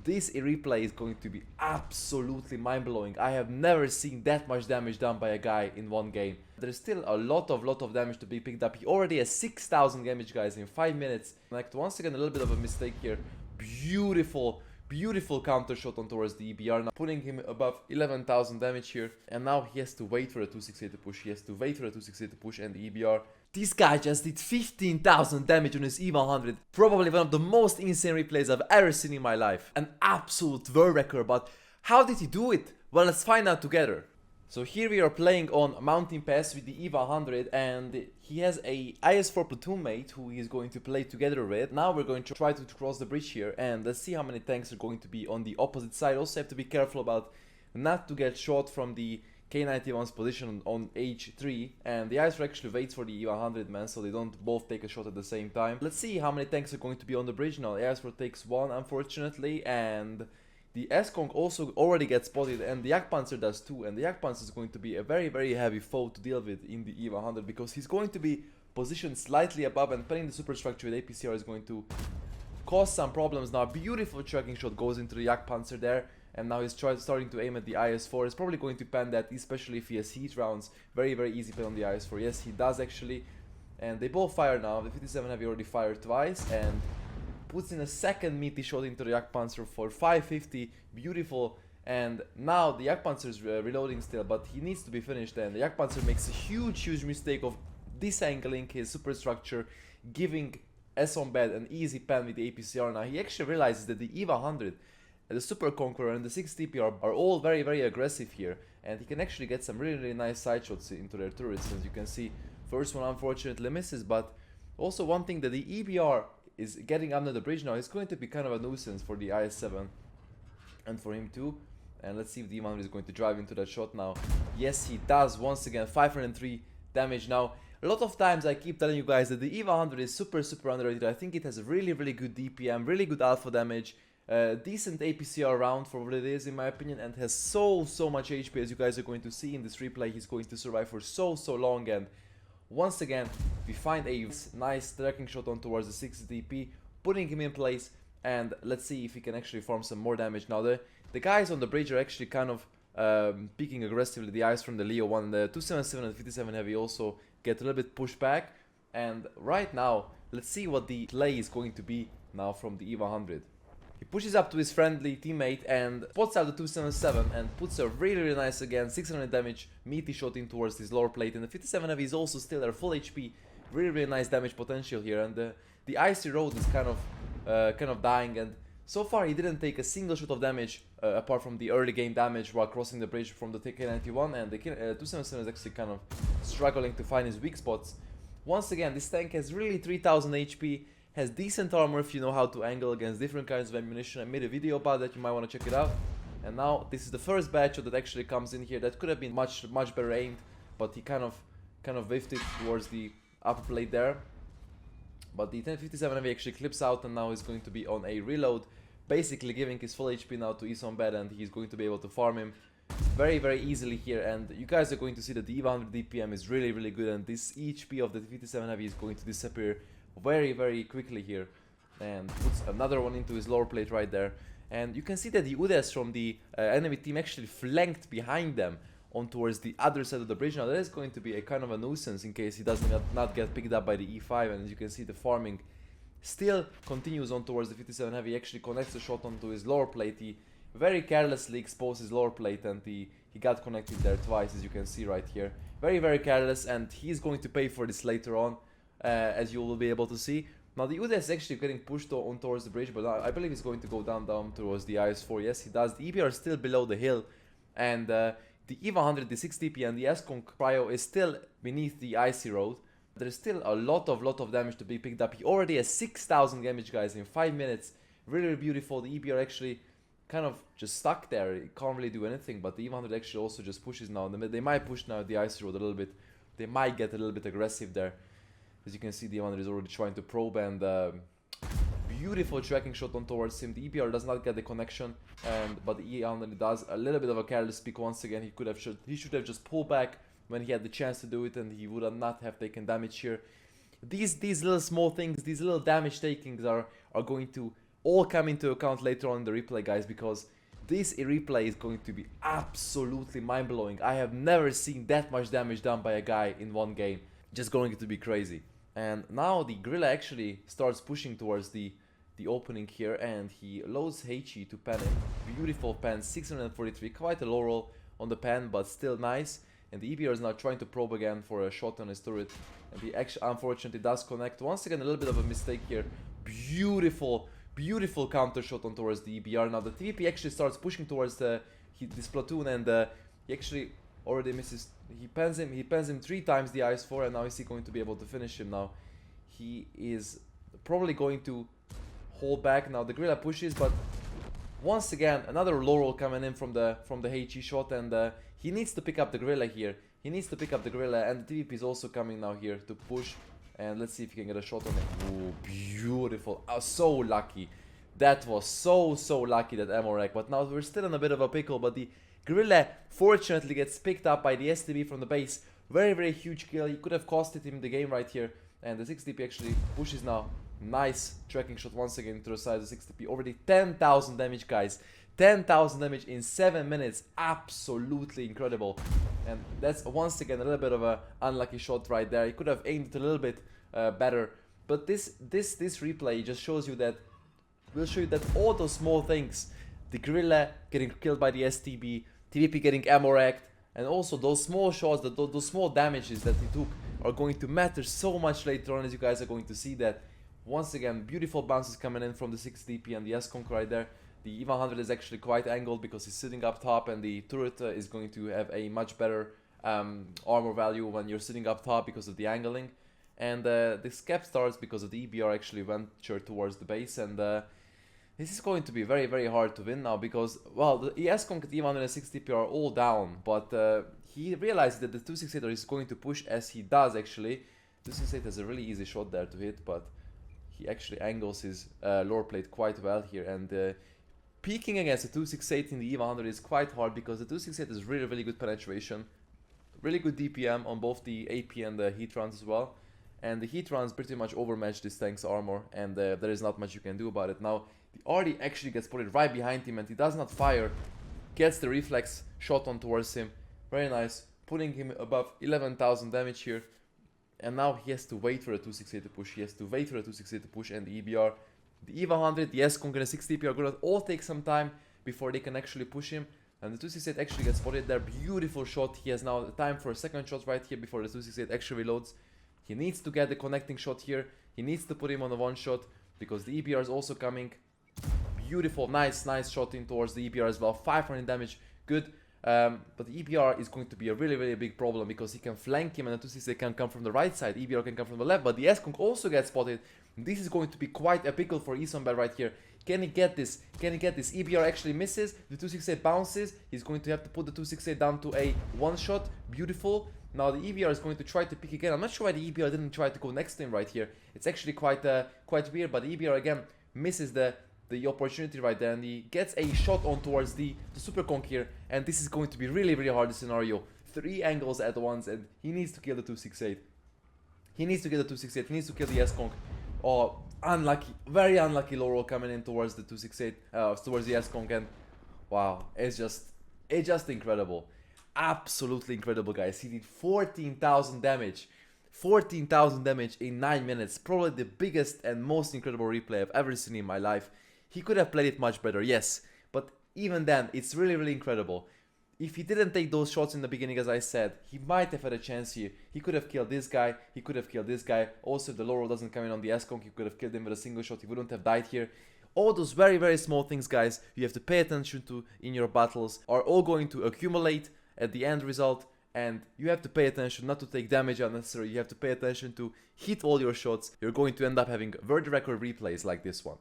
This replay is going to be absolutely mind-blowing. I have never seen that much damage done by a guy in one game. There's still a lot of damage to be picked up. He already has 6,000 damage, guys, in 5 minutes. Like, once again, a little bit of a mistake here. Beautiful counter shot on towards the EBR, now putting him above 11,000 damage here. And now he has to wait for a 268 to push. He has to wait for a 268 to push, and the EBR. This guy just did 15,000 damage on his E100. Probably one of the most insane replays I've ever seen in my life. An absolute world record, but how did he do it? Well, let's find out together. So here we are playing on Mountain Pass with the EVA 100, and he has a IS-4 platoon mate who he's going to play together with. Now we're going to try to cross the bridge here, and let's see how many tanks are going to be on the opposite side. Also have to be careful about not to get shot from the K91's position on H3, and the IS-4 actually waits for the EVA 100 man, so they don't both take a shot at the same time. Let's see how many tanks are going to be on the bridge now. The IS-4 takes one, unfortunately, and the S-Kong also already gets spotted, and the Jagdpanzer does too. And the Jagdpanzer is going to be a very heavy foe to deal with in the EVA 100, because he's going to be positioned slightly above, and playing the superstructure with APCR is going to cause some problems. Now, a beautiful tracking shot goes into the Jagdpanzer there, and now he's starting to aim at the IS-4. He's probably going to pan that, especially if he has heat rounds. Very easy play on the IS-4. Yes, he does actually. And they both fire now. The 57 Heavy already fired twice, and puts in a second meaty shot into the Jagdpanzer for 550, beautiful. And now the Jagdpanzer is reloading still, but he needs to be finished, and the Jagdpanzer makes a huge mistake of disangling his superstructure, giving S-on-bed an easy pan with the APCR. Now he actually realizes that the EVA 100, the Super Conqueror and the 6TP are all very aggressive here, and he can actually get some really nice side shots into their turrets. As you can see, first one unfortunately misses, but also one thing that the EBR is getting under the bridge now is going to be kind of a nuisance for the IS-7 and for him too. And let's see if the E100 is going to drive into that shot now. Yes, he does. Once again, 503 damage. Now, a lot of times I keep telling you guys that the EVA 100 is super underrated. I think it has a really good DPM, really good alpha damage, decent APCR round for what it is in my opinion, and has so much HP. As you guys are going to see in this replay, he's going to survive for so long. And once again, we find a nice tracking shot on towards the 6 DP, putting him in place, and let's see if he can actually farm some more damage. Now the guys on the bridge are actually kind of peeking aggressively. The eyes from the Leo 1, the 277 and 57 Heavy also get a little bit pushed back. And right now, let's see what the play is going to be now from the EVA 100. He pushes up to his friendly teammate and spots out the 277 and puts a really nice, again, 600 damage meaty shot in towards his lower plate. And the 57 Heavy is also still at full HP. Really nice damage potential here. And the icy road is kind of dying. And so far he didn't take a single shot of damage apart from the early game damage while crossing the bridge from the K91. And the 277 is actually kind of struggling to find his weak spots. Once again, this tank has really 3000 HP. Has decent armor if you know how to angle against different kinds of ammunition. I made a video about that, you might want to check it out. And now this is the first bad shot that actually comes in here. That could have been much better aimed, but he kind of whiffed it towards the upper plate there. But the 1057 Heavy actually clips out, and now is going to be on a reload, basically giving his full HP now to Isonbed, and he's going to be able to farm him very easily here. And you guys are going to see that the EVA 100 DPM is really good, and this HP of the 57 Heavy is going to disappear very quickly here, and puts another one into his lower plate right there. And you can see that the UDES from the enemy team actually flanked behind them on towards the other side of the bridge. Now that is going to be a kind of a nuisance in case he does not get picked up by the E5. And as you can see, the farming still continues on towards the 57 Heavy. He actually connects a shot onto his lower plate. He very carelessly exposed his lower plate, and he got connected there twice, as you can see right here. Very careless, and he's going to pay for this later on. As you will be able to see. Now the UDES is actually getting pushed on towards the bridge, but I believe he's going to go down towards the IS-4. Yes, he does. The EBR is still below the hill, and the EVA 100, the 6TP, and the S-Kong Cryo is still beneath the icy road. There's still a lot of damage to be picked up. He already has 6,000 damage, guys, in 5 minutes. Really beautiful. The EBR actually kind of just stuck there. It can't really do anything, but the EVA 100 actually also just pushes now. They might push now the icy road a little bit. They might get a little bit aggressive there. As you can see, the E100 is already trying to probe, and beautiful tracking shot on towards him. The EBR does not get the connection, but the E100 does. A little bit of a careless pick once again. He should have just pulled back when he had the chance to do it, and he would not have taken damage here. These little small things, these little damage takings are going to all come into account later on in the replay, guys, because this replay is going to be absolutely mind-blowing. I have never seen that much damage done by a guy in one game. Just going to be crazy. And now the gorilla actually starts pushing towards the opening here, and he loads Heichi to pen him. Beautiful pen, 643, quite a low roll on the pen, but still nice. And the EBR is now trying to probe again for a shot on his turret, and he actually unfortunately does connect. Once again, a little bit of a mistake here. Beautiful counter shot on towards the EBR. Now the TVP actually starts pushing towards this platoon, and he actually already misses. He pens him 3 times the IS-4, and now is he going to be able to finish him? Now he is probably going to hold back. Now the gorilla pushes, but once again another low roll coming in from the Heichi shot, and he needs to pick up the gorilla here. He needs to pick up the gorilla, and the TVP is also coming now here to push. And let's see if he can get a shot on it. Ooh, beautiful. So lucky. That was so lucky, that ammo rack. But now we're still in a bit of a pickle, but the gorilla fortunately gets picked up by the STB from the base. Very huge kill. He could have costed him the game right here. And the 6DP actually pushes now. Nice tracking shot once again to the side of the 6DP. Already 10,000 damage, guys. 10,000 damage in 7 minutes. Absolutely incredible. And that's once again a little bit of a unlucky shot right there. He could have aimed it a little bit better. But this replay just shows you that, will show you that all those small things, the gorilla getting killed by the STB, TVP getting ammo wrecked, and also those small shots, those small damages that he took are going to matter so much later on, as you guys are going to see that. Once again, beautiful bounces coming in from the 6DP and the S-Conk right there. The E100 is actually quite angled because he's sitting up top, and the turret is going to have a much better armor value when you're sitting up top because of the angling. And this cap starts because of the EBR actually ventured towards the base, and this is going to be very hard to win now because, well, the S-Conk, the E100 and 6DP are all down, but he realized that the 268 is going to push, as he does actually. 268 has a really easy shot there to hit, but he actually angles his lower plate quite well here, and peeking against the 268 in the E100 is quite hard because the 268 has really good penetration, really good DPM on both the AP and the heat runs as well, and the heat runs pretty much overmatch this tank's armor, and there is not much you can do about it. Now the RD actually gets spotted right behind him, and he does not fire, gets the reflex shot on towards him, very nice, putting him above 11,000 damage here. And now he has to wait for a 268 to push. He has to wait for a 268 to push, and the EBR, the E100, the S-Conk, and the 6DP are going to all take some time before they can actually push him. And the 268 actually gets spotted there. Beautiful shot. He has now time for a second shot right here before the 268 actually reloads. He needs to get the connecting shot here. He needs to put him on a one shot because the EBR is also coming. Beautiful, nice shot in towards the EBR as well. 500 damage, good. But the EBR is going to be a really big problem because he can flank him, and the 268 can come from the right side, EBR can come from the left, but the S-Conk also gets spotted. This is going to be quite a pickle for Isonbel right here. Can he get this? Can he get this? EBR actually misses, the 268 bounces, he's going to have to put the 268 down to a one shot. Beautiful. Now the EBR is going to try to pick again. I'm not sure why the EBR didn't try to go next to him right here. It's actually quite weird, but the EBR again misses the opportunity right there, and he gets a shot on towards the Super Conk here, and this is going to be really hard scenario. 3 angles at once, and he needs to kill the 268. He needs to kill the 268, he needs to kill the S-Conk. Oh, unlucky, very unlucky low roll coming in towards the 268, towards the S-Conk, and wow, it's just incredible. Absolutely incredible, guys. He did 14,000 damage. 14,000 damage in 9 minutes. Probably the biggest and most incredible replay I've ever seen in my life. He could have played it much better, yes, but even then, it's really incredible. If he didn't take those shots in the beginning, as I said, he might have had a chance here. He could have killed this guy, he could have killed this guy. Also, if the low roll doesn't come in on the S-Conk, he could have killed him with a single shot, he wouldn't have died here. All those very small things, guys, you have to pay attention to in your battles, are all going to accumulate at the end result, and you have to pay attention not to take damage unnecessarily. You have to pay attention to hit all your shots. You're going to end up having world record replays like this one.